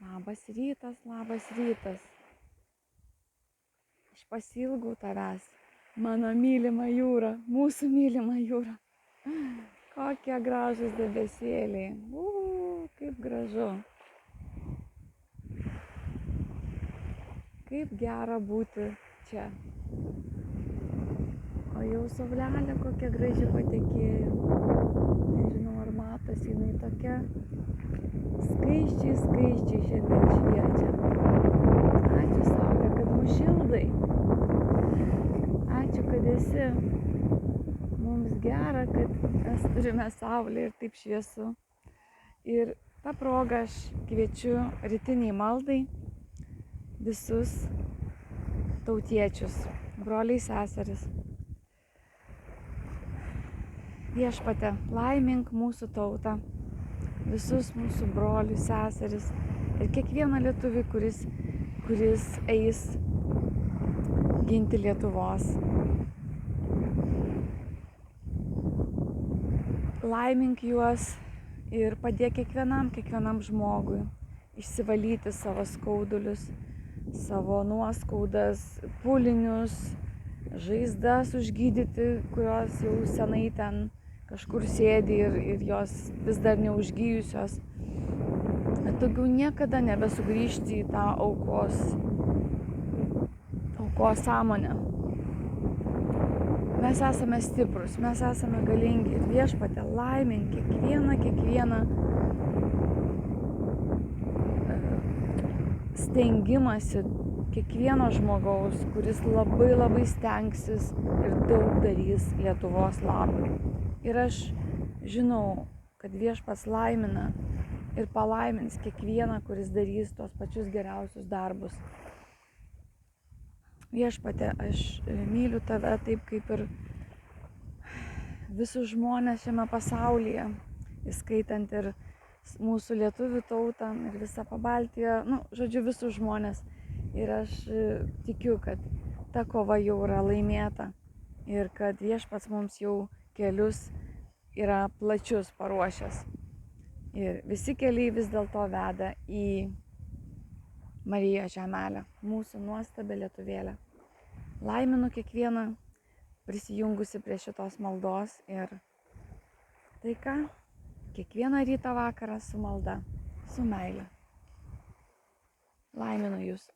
Labas rytas, labas rytas. Aš pasiilgau tavęs, mano mylima jūra, mūsų mylima jūra. Kokie gražūs debesėliai. Kaip gražu. Kaip gera būti čia. O jau saulelė kokia graži patekėjo. Nežinau, ar matosi, jinai tokia skaičiai šiandien šviečia. Ačiū saulė, kad mus šildai. Ačiū, kad esi. Mums gera, kad mes turime saulę ir taip šviesu. Ir tą progą aš kviečiu rytiniai maldai visus tautiečius, broliai seseris. Viešpatie, laimink mūsų tautą, visus mūsų brolius, seseris ir kiekvieną lietuvį, kuris eis ginti Lietuvos. Laimink juos ir padėk kiekvienam žmogui išsivalyti savo skaudulius, savo nuoskaudas, pūlinius, žaizdas užgydyti, kurios jau senai ten kažkur sėdi ir jos vis dar neužgyjusios. Bet daugiau niekada nebesugrįžti į tą aukos sąmonę. Mes esame stiprus, mes esame galingi ir Viešpatie, laimink kiekvieną stengimąsi kiekvieno žmogaus, kuris labai stengsis ir daug darys Lietuvos labui. Ir aš žinau, kad Viešpats laimina ir palaimins kiekvieną, kuris darys tos pačius geriausius darbus. Viešpatie, aš myliu tave taip kaip ir visus žmonės šiame pasaulyje, įskaitant ir mūsų lietuvių tautą ir visą Pabaltiją, žodžiu, visus žmonės. Ir aš tikiu, kad ta kova jau yra laimėta ir kad Viešpats mums jau kelius yra plačius paruošęs. Ir visi keliai vis dėlto veda į Marijos žemelę, mūsų nuostabią lietuvėlę. Laiminu kiekvieną prisijungusi prie šitos maldos ir tai ką, kiekvieną rytą vakarą su malda, su meile. Laiminu jūs.